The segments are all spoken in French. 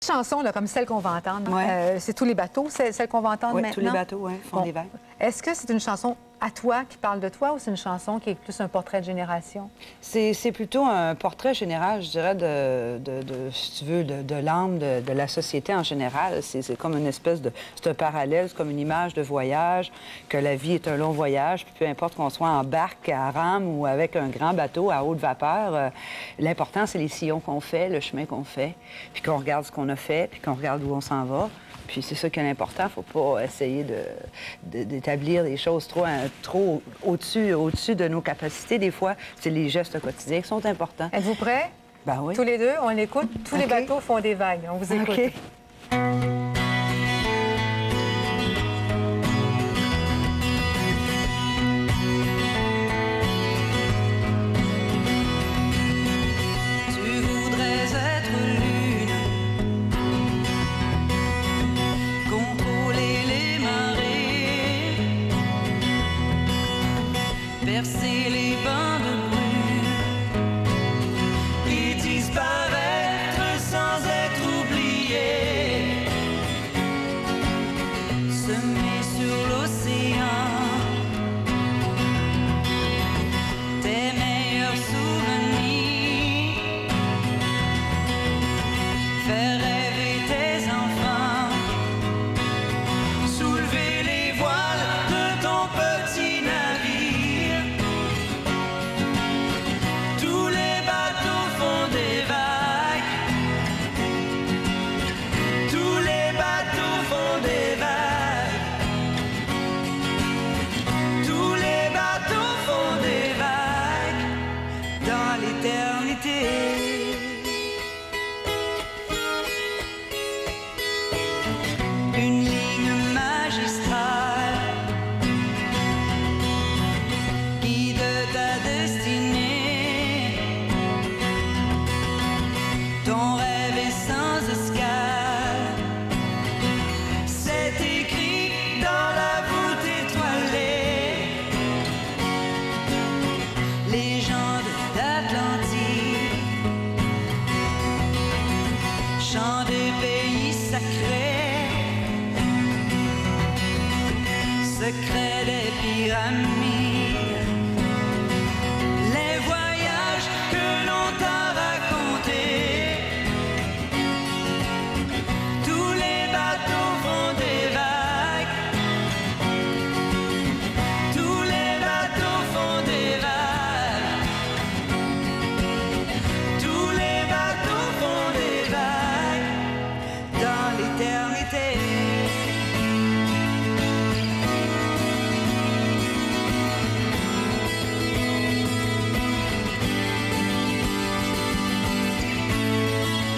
chanson, là, comme celle qu'on va entendre, Ouais. c'est Tous les bateaux, c'est celle qu'on va entendre maintenant? Tous les bateaux, font des vagues. Est-ce que c'est une chanson à toi qui parle de toi ou c'est une chanson qui est plus un portrait de génération? C'est plutôt un portrait général, je dirais, si tu veux, de l'âme de la société en général. C'est comme une espèce de... C'est un parallèle, c'est comme une image de voyage, que la vie est un long voyage, puis peu importe qu'on soit en barque, à rame ou avec un grand bateau à haute vapeur, l'important, c'est les sillons qu'on fait, le chemin qu'on fait, puis qu'on regarde ce qu'on a fait, puis qu'on regarde où on s'en va. Puis c'est ça qui est important. Il ne faut pas essayer d'établir des choses trop au-dessus de nos capacités. Des fois, c'est les gestes quotidiens qui sont importants. Êtes-vous prêts? Ben oui. Tous les deux, on l'écoute. Tous les bateaux font des vagues. On vous écoute. OK. Percer les bancs de brume et disparaître sans être oublié, semer sur l'océan tes meilleurs souvenirs, faire rêver tes enfants, soulever les voiles de ton petit navire. Une ligne magistrale guide ta destinée. Ton rêve est sans escale. C'est écrit dans la voûte étoilée. Légende d'Atlantide, chant des pays sacrés, secret des pyramides, les voyages que l'on t'a racontés. Tous les bateaux font des vagues. Tous les bateaux font des vagues. Tous les bateaux font des vagues dans l'éternité.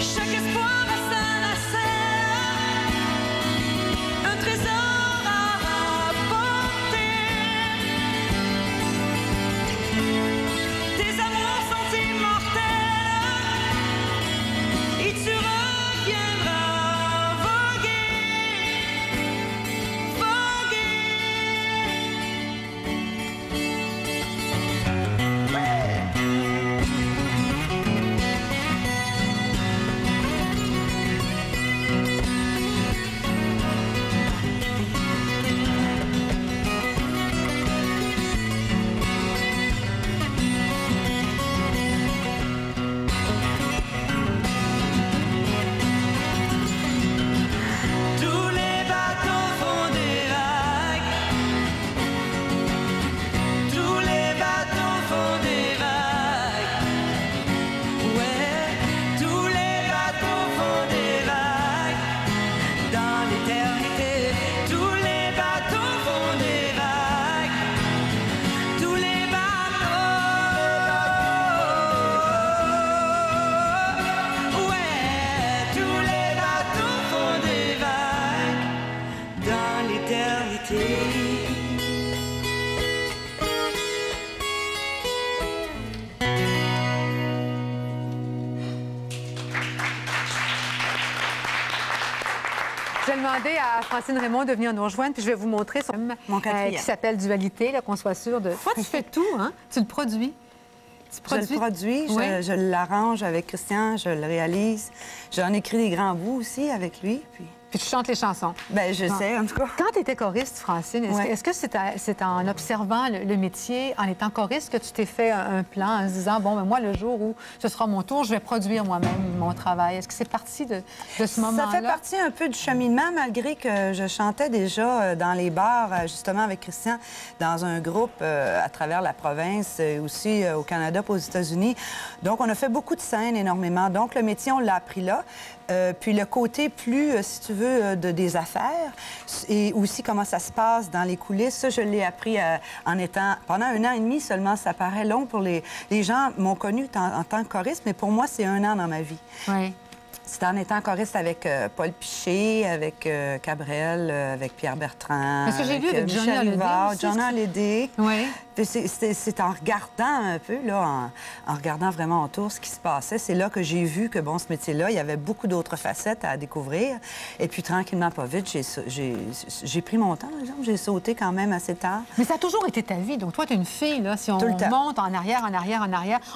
Chaque espoir a sa nacelle, un trésor à rapporter. Tes amours sont immortels et tu reviendras voguer, voguer. Tous les bateaux font des vagues. Tous les bateaux font des vagues. Ouais, tous les bateaux font des vagues dans l'éternité. Tous les bateaux font des vagues. Tous les bateaux. Ouais, tous les bateaux font des vagues dans l'éternité. Je vais demander à Francine Raymond de venir nous rejoindre, puis je vais vous montrer son Mon quatrième. qui s'appelle Dualité, là, qu'on soit sûr de... Toi, tu fais tout, hein? Tu le produis. Je le produis, Oui. je l'arrange avec Christian, je le réalise. J'en écris des grands bouts aussi avec lui. Puis tu chantes les chansons. Bien, je sais, en tout cas. Quand tu étais choriste, Francine, est-ce Ouais. que est-ce que c'est en observant le métier, en étant choriste, que tu t'es fait un plan en se disant, bon, ben moi, le jour où ce sera mon tour, je vais produire moi-même mon travail? Est-ce que c'est parti de ce moment-là? Ça fait partie un peu du cheminement, malgré que je chantais déjà dans les bars, justement avec Christian, dans un groupe à travers la province, aussi au Canada, puis aux États-Unis. Donc, on a fait beaucoup de scènes, énormément. Donc, le métier, on l'a appris là. Puis le côté plus, si tu veux, des affaires et aussi comment ça se passe dans les coulisses, ça, je l'ai appris en étant... Pendant 1 an et demi seulement, ça paraît long pour les gens m'ont connue en tant que choriste, mais pour moi, c'est 1 an dans ma vie. Oui. C'était en étant choriste avec Paul Piché, avec Cabrel, avec Pierre Bertrand, Parce que j'ai vu avec Johnny Michel Hallyday Rivard, aussi, Johnny Hallyday. Oui. Puis c'est en regardant un peu, là, en regardant vraiment autour ce qui se passait, c'est là que j'ai vu que, bon, ce métier-là, il y avait beaucoup d'autres facettes à découvrir. Et puis, tranquillement, pas vite, j'ai pris mon temps, par exemple. J'ai sauté quand même assez tard. Mais ça a toujours été ta vie. Donc, toi, tu es une fille, là. Si on Tout le temps. monte en arrière,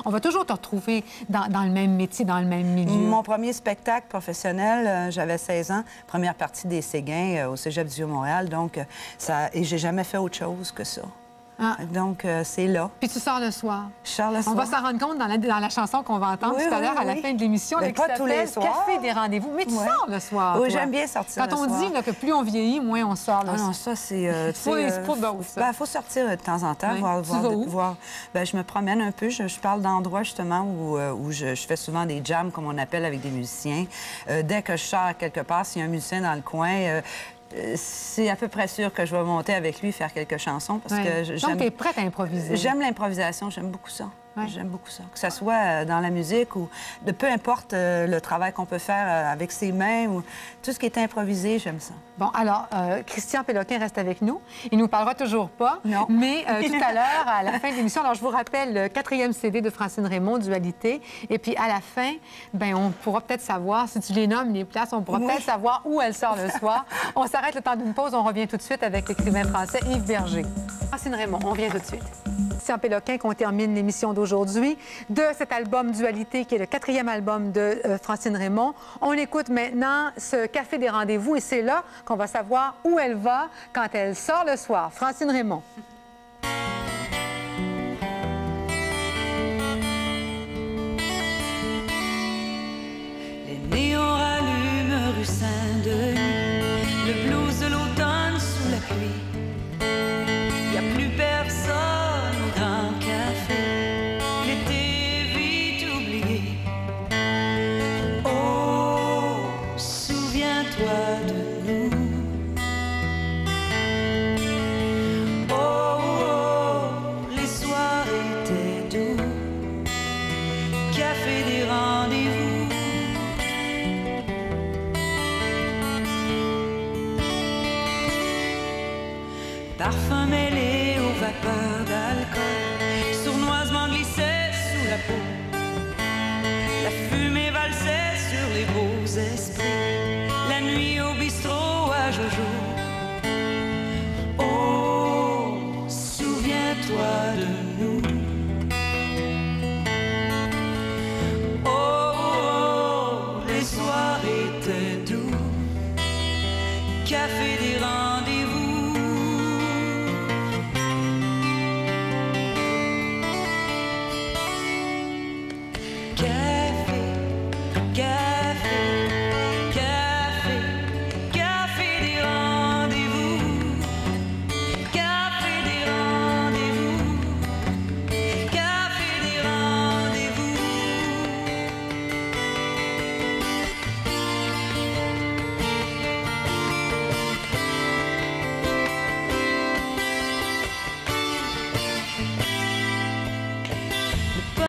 on va toujours te retrouver dans le même métier, dans le même milieu. Mon premier spectacle professionnel, j'avais 16 ans, première partie des Séguins au Cégep du Vieux-Montréal. Donc, et j'ai jamais fait autre chose que ça. Ah. Donc, c'est là. Puis tu sors le soir. Je sors le On soir. va s'en rendre compte dans la chanson qu'on va entendre Oui, tout à oui, l'heure, à la oui. fin de l'émission, Mais là, qui pas tous les s'appelle soirs. Café des rendez-vous. Mais tu Ouais. sors le soir, Oui, toi. j'aime bien sortir Quand le on soir. dit là, que plus on vieillit, moins on sort le Ah soir. non, ça, c'est... C'est pas drôle, ça. Il faut sortir de temps en temps, Oui. voir... Tu vas où? voir... Ben, je me promène un peu. Je parle d'endroits, justement, où je fais souvent des jams, comme on appelle, avec des musiciens. Dès que je sors quelque part, s'il y a un musicien dans le coin... c'est à peu près sûr que je vais monter avec lui faire quelques chansons parce Ouais. que Donc, tu es prête à improviser. J'aime l'improvisation, j'aime beaucoup ça. Ouais. J'aime beaucoup ça. Que ce soit dans la musique ou de peu importe le travail qu'on peut faire avec ses mains ou tout ce qui est improvisé, j'aime ça. Bon, alors, Christian Péloquin reste avec nous. Il nous parlera toujours pas. Non. Mais tout à l'heure, à la fin de l'émission, alors je vous rappelle le 4e CD de Francine Raymond, Dualité. Et puis à la fin, ben on pourra peut-être savoir, si tu les nommes, les places, on pourra peut-être savoir où elle sort le soir. On s'arrête le temps d'une pause. On revient tout de suite avec l'écrivain français Yves Berger. Francine Raymond, on vient tout de suite. Christian Péloquin, qu'on termine l'émission d'aujourd'hui de cet album Dualité, qui est le 4e album de Francine Raymond. On écoute maintenant ce Café des rendez-vous et c'est là qu'on va savoir où elle va quand elle sort le soir. Francine Raymond. Les néons rallument rue Saint-Denis, le blues de l'automne sous la pluie. Y a plus personne au grand café, l'été vite oublié. Oh, souviens-toi de nous. Oh, oh, les soirs étaient doux, café des rendez-vous. Parfum mêlé aux vapeurs d'alcool, sournoisement glissait sous la peau. La fumée valsait sur les beaux esprits, la nuit au bistrot à Jojo. Oh, souviens-toi de nous. Oh, oh, les soirs étaient doux, café des rangs.